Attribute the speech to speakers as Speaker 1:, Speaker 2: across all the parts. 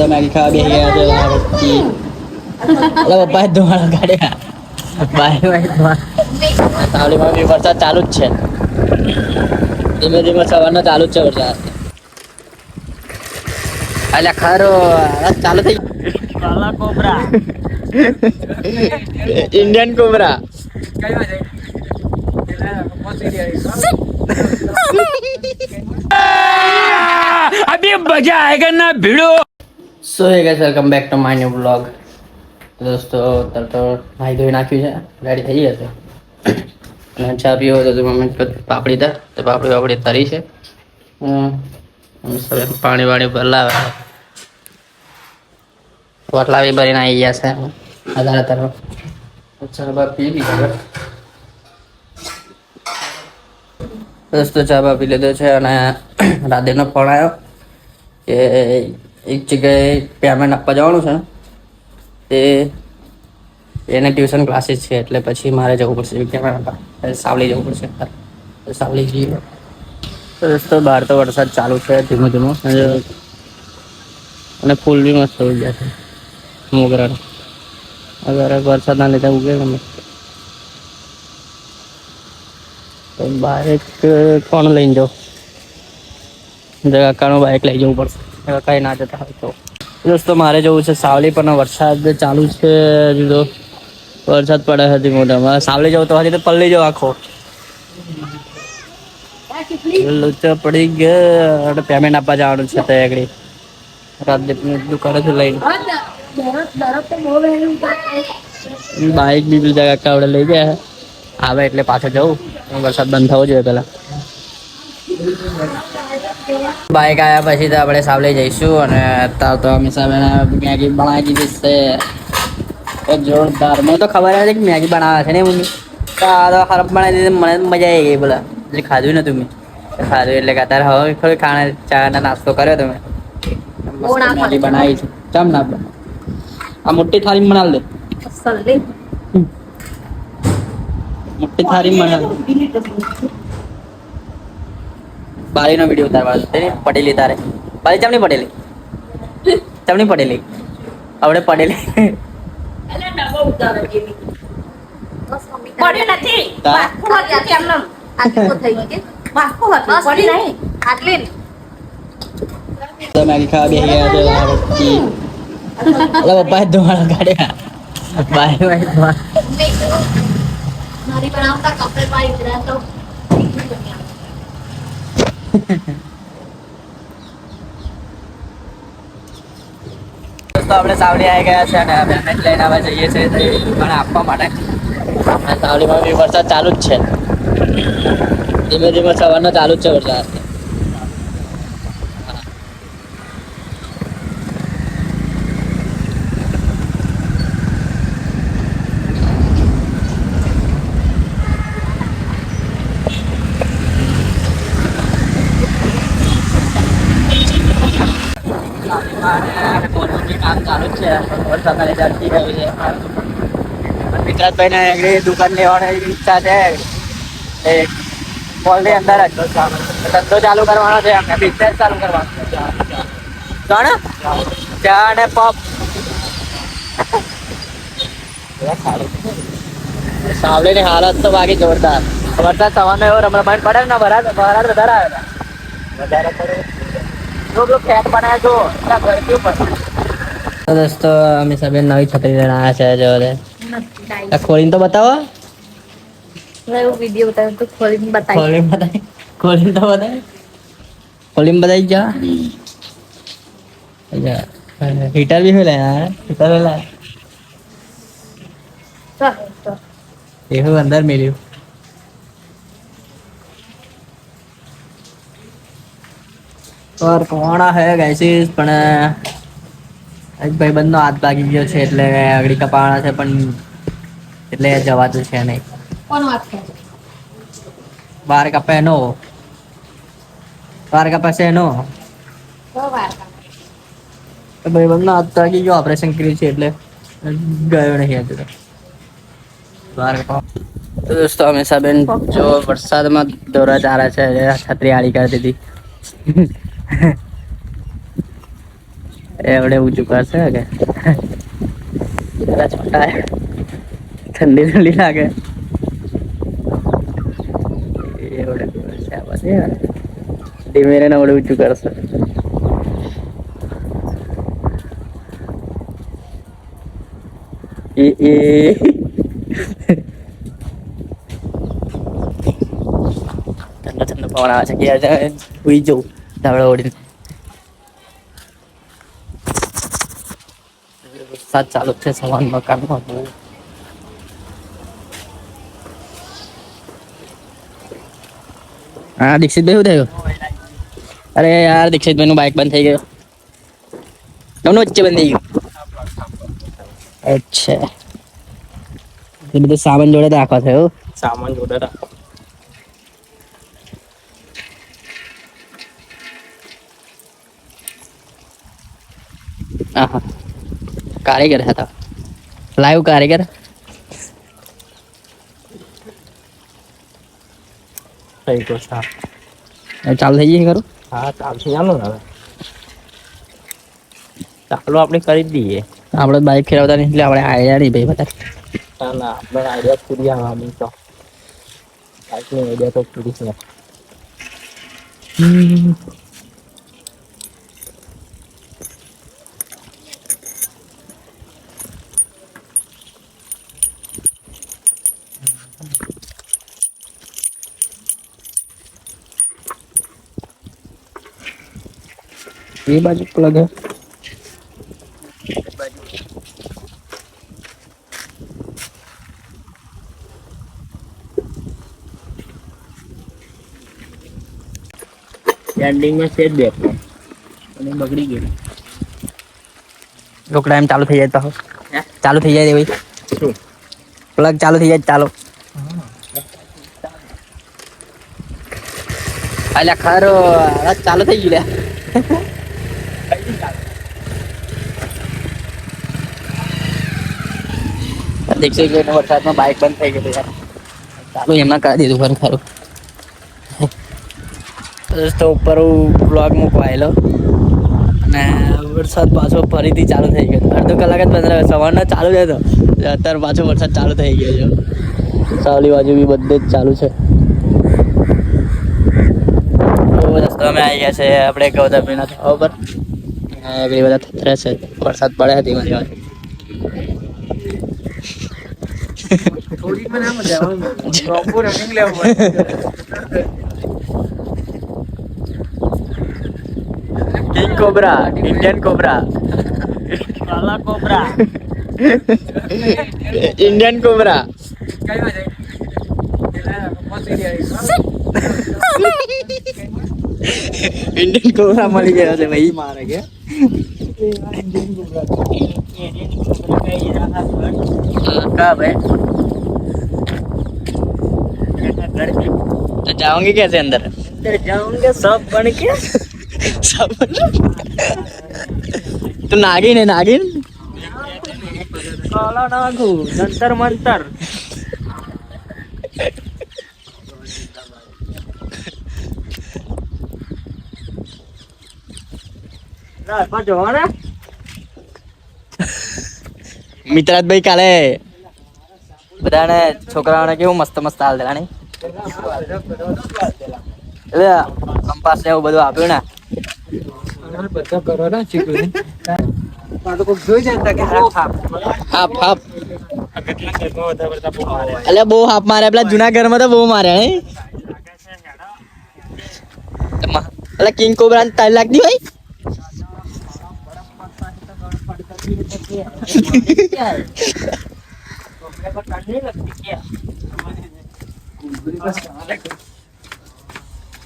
Speaker 1: Maggi खा भी गया तो अरे पप्पा धुआं काढ्या बाय बाय धुआं તાવડીમાં બી વરસાદ ચાલુ જ છે ધીમે ધીમે સવારનો ચાલુ જ છે વરસાદ અલ્યા ખરો ચાલુ થઈ કાલા કોબરા इंडियन कोबरा अभी मजा आएगा ना भिड़ो so hey guys welcome back to my new vlog दोस्तों तर तो નાઈ ધોઈ નાખ્યું છે રેડી થઈ ગયા છે અને ચા પીવો તો મમ્મી પાપડી દા તો પાપડી તરી છે સવે પાણી વાળી ભરલાવે પોટલા બી ભરીને આવી ગયા છે આધાર તરફ ચા બા પી લીધા दोस्तों ચા બા પી લીધો છે અને રાધેનો ફોન આવ્યો કે એક જગ્યાએ પેમેન્ટ આપવા જવાનું છે તે એને ટ્યુશન ક્લાસીસ છે એટલે પછી મારે જવું પડશે પેમેન્ટ આપવા સાવલી જવું પડશે સાવલી જઈએ તો દોસ્તો બહાર તો વરસાદ ચાલુ છે ધીમો ધીમો અને ફૂલ બી મસ્ત થઈ ગયા છે મોગરાનો અગર વરસાદના લીધે ઉગે ગમે તો બાઇક કોણ લઈને જાઉં કાકાનું બાઇક લઈ જવું પડશે કાંઈ ના જતા હોય તો દોસ્તો મારે જવું છે સાવલી પણ વરસાદ ચાલુ છે હજુ તો વરસાદ પડે હતી મોટામાં સાવલી જવું તો હજી તો પલ્લી જવું આખો લોચા પડી ગયા અને પેમેન્ટ આપવા જવાનું છે ત્યાં આગળ રાજદીપની દુકાનેથી લઈને બાઇક બી બીજા કાકા આપણે લઈ ગયા આવે એટલે પાછો જવું વરસાદ બંધ થવો જોઈએ પેલા બાઇક આવ્યા પછી તો આપણે સાવલી જઈશું અને અત્યારે તો અમે સામે મેગી બનાવી દીધી છે જોરદાર મને તો ખબર હતી કે મેગી બનાવે છે ને મમ્મી તો ખરાબ બનાવી દીધી મને મજા આવી ગઈ બોલા એટલે ખાધું ને તમે ખાધું એટલે કે અત્યારે હવે થોડી ખાણા ચાના નાસ્તો કર્યો તમે મેગી બનાવી છે ચમ ના આ મોટી થાળી બનાવી દે મોટી થાળી બનાવી બારીનો વિડીયો ઉતારવા પડેલી તારે બારી ચમની પડેલી આપણે પડેલી મેગી ખાવા બે ગયા તો પપ્પા ધુઆં કાઢ્યા બાય બાય ધુઆં મારી બનાવતા કપડે પાડી દીધા તો આપણે સાવલી આવી ગયા છે અને પેમેન્ટ લઈને હવે જઈએ છીએ દુકાને આપવા માટે સાવલીમાં બી વરસાદ ચાલુ જ છે ધીમે ધીમે સવારનો ચાલુ જ છે વરસાદ કામ ચાલુ જ છે વરસાદના લીધે અટકી ગયું છે વિકાસભાઈને આગળ દુકાન લેવાની ઈચ્છા છે એ મોલની અંદર જ ધંધો ચાલુ કરવાનો છે અમને બિઝનેસ ચાલુ કરવાનો જાણે ચા ને પપ સાવલીની હાલત તો બાકી જોરદાર વરસાદ સવારનો એવો રમરમાટ પડે ને વધારે આવ્યા વધારે પડે ફેટ બનાવે જો ગરમી પડે દોસ્તો અમે સબે નવી છત્રી લઈને આવ્યા છે જો ખોલીને તો બતાવો
Speaker 2: વિડીયો બતાવ્યો તો ખોલીને બતાવી
Speaker 1: ખોલીને તો બતાવી ખોલીને બતાવી જા હીટર भी मिला यार हीटर मिला देखो अंदर मिली और કોણ હે ગાઈસ પણ એક ભાઈબંધનો હાથ ભાગી ગયો છે એટલે આગળી કપાવાના છે પણ એટલે જવાતું છે નહીં
Speaker 2: કોનો હાથ છે
Speaker 1: બાર કપે નો બાર કપે છે નો ભાઈબંધનો હાથ ભાગી ગયો ઓપરેશન કર્યું છે એટલે ગયો નહીં હજુ બાર કપા તો દોસ્તો હંમેશા બેન જો વરસાદમાં દોરા ચારે છે છત્રી આડી કરી દીધી एवढे ऊंचू करसे है क्या जरा छोटा है ठंडी ठंडी लागे एवढे करसे आवाज यार धीमे ना एवढे ऊंचू करसे ए ठंडा ठंडा पवन આવે છે કે આજે ઉઈ જો ધાવડા ઓડીને વરસાદ ચાલુ છે સવારમાં મકાનમાં બહુ હા દીક્ષિતભાઈ શું થયું અરે યાર દીક્ષિતભાઈ નું બાઇક બંધ થઈ ગયું કેમનું વચ્ચે બંધ થઈ ગયું અચ્છા એ બધું સામાન જોડે રાખવા થયો
Speaker 3: સામાન જોડે રાખો
Speaker 1: આહા કારીગર હતા લાઈવ કારીગર
Speaker 3: થઈ ગયો સાફ
Speaker 1: ચાલુ થઈ ગઈ ખરું
Speaker 3: હા ચાલશે ચાલો ને હવે ચાલો આપણે કરી જ દઈએ
Speaker 1: આપણે બાઇક ફેરવતા નહીં એટલે આપણે આઈડિયા નહીં ભાઈ બધા
Speaker 3: ના ના આપણે આઈડિયા પૂરી આવવાની તો બાઇકની આઈડિયા તો પૂરી છે
Speaker 1: ये बाजू प्लग है
Speaker 3: એન્ડિંગ માં સેજ દેખો અને બગડી ગયું
Speaker 1: રોકડા એમ ચાલુ થઈ જાય તો
Speaker 3: હે
Speaker 1: ચાલુ થઈ જાય ભાઈ
Speaker 3: શું
Speaker 1: પ્લગ ચાલુ થઈ જાય ચાલુ અલ્યા ખરો હવે ચાલુ થઈ ગયું લ્યા દેખશે કે વરસાદમાં બાઇક બંધ થઈ ગયું યાર ચાલુ એમના કરી દીધું ખરું ખરું દોસ્તો ઉપર હું બ્લોગ મૂકવાયેલો અને વરસાદ પાછો ફરીથી ચાલુ થઈ ગયો અડધો કલાક જ બંધ રહ્યો સવારનો ચાલુ જ હતો અત્યારે પાછો વરસાદ ચાલુ થઈ ગયો છે સાવલી બાજુ બી બધે જ ચાલુ છે તો દોસ્તો અમે આવી ગયા છે આપણે ગૌતમીના ધાબા ઉપર આગળ બધા થતરે છે વરસાદ પડે ધીમે ધીમે
Speaker 3: થોડી મને મજા આવે પ્રોપર રનિંગ લેવું
Speaker 1: કિંગ કોબરા ઇન્ડિયન કોબરા
Speaker 3: કાલા cobra
Speaker 1: Indian cobra Indian cobra મળી ગયો છે ભાઈ
Speaker 3: મારે કે
Speaker 1: કા ભાઈ तो जाओगे कैसे अंदर
Speaker 3: जाऊंगे सब बन के
Speaker 1: सब तो नागिन है नागिन
Speaker 3: काला नागू जंतर मंतर ના પણ જોવાના
Speaker 1: મિત્રાજભાઈ કાલે બધાને છોકરાઓને કેવું મસ્ત મસ્ત હાલ દેલા નહીં એટલે કંપાસ ને એવું બધું આપ્યું ને
Speaker 3: બધા કરો ને ચીકું તો કોઈ જોઈ જાય કે
Speaker 1: હાપ હાપ એટલે બહુ હાપ મારે પેલા જૂના ઘરમાં તો બહુ માર્યા નહીં એટલે કિંગ કોબરા 3 લાખ ની હોય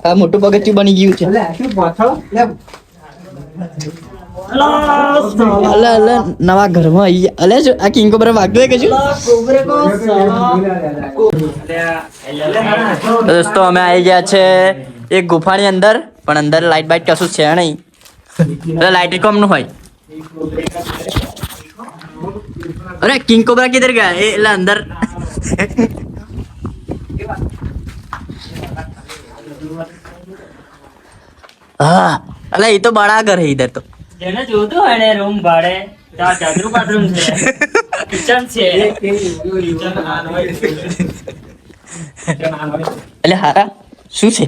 Speaker 1: આ મોટું પગથિયું બની ગયું છે અલે અલે નવા ઘરમાં આવી ગયા. અલે શું આ કિંગ કોબરા વાગતું હોય કે શું? તો દોસ્તો અમે આવી ગયા છે એક ગુફાની અંદર, પણ અંદર લાઈટ બાઈટ કશું છે નહીં, એટલે લાઈટ કોમ નું હોય. અરે કિંગ કોબરા કિધર ગયા? એ એટલે અંદર हाँ अला ये तो बड़ा घर है इधर तो
Speaker 4: જેને જોતું હોય ને રૂમ ભાડે ત્યાં ચાદરું બાથરૂમ છે કિચન છે
Speaker 1: એટલે હારા શું છે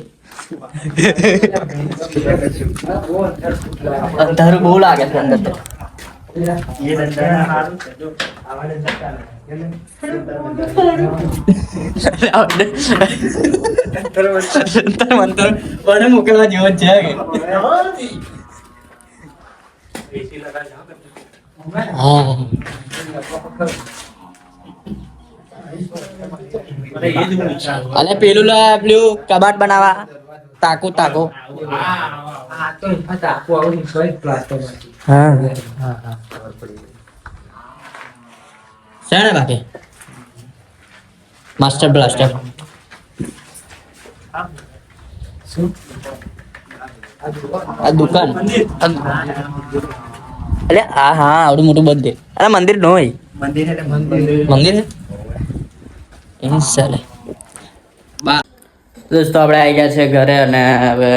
Speaker 1: અંધારું બહુ લાગે છે અંદર તો.
Speaker 4: એ ધંધાના હારું છે જો
Speaker 1: મંતર મને મોકલવા જેવો જ છે કે હા અલે પેલું લા પેલું કબાટ બનાવવા તાકુ હા શેને બાકી માસ્ટર બ્લાસ્ટર આ દુકાન અરે હા હા આવડું મોટું બંધ અરે મંદિર નો હોય મંદિર છે ચાલે દોસ્તો આપણે આવી ગયા છે ઘરે અને હવે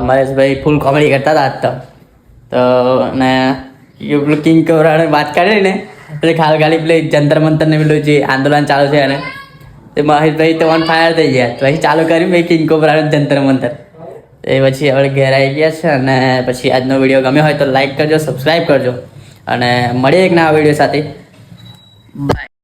Speaker 1: મહેશભાઈ ફૂલ કોમેડી કરતા હતા આજ તો અને એ પેલું કિંગ કોબ્રાને વાત કરી ને એટલે ખાલી પેલી જંતર મંતર ને પેલું જે આંદોલન ચાલુ છે એને તે મહેશભાઈ તો ઓન ફાયર થઈ ગયા પછી ચાલુ કર્યું ભાઈ કિંગ કોબ્રાનું જંતર મંતર એ પછી આપણે ઘેર આવી ગયા છે અને પછી આજનો વિડીયો ગમ્યો હોય તો લાઈક કરજો સબસ્ક્રાઈબ કરજો અને મળીએ એક નવા વિડીયો સાથે બાય.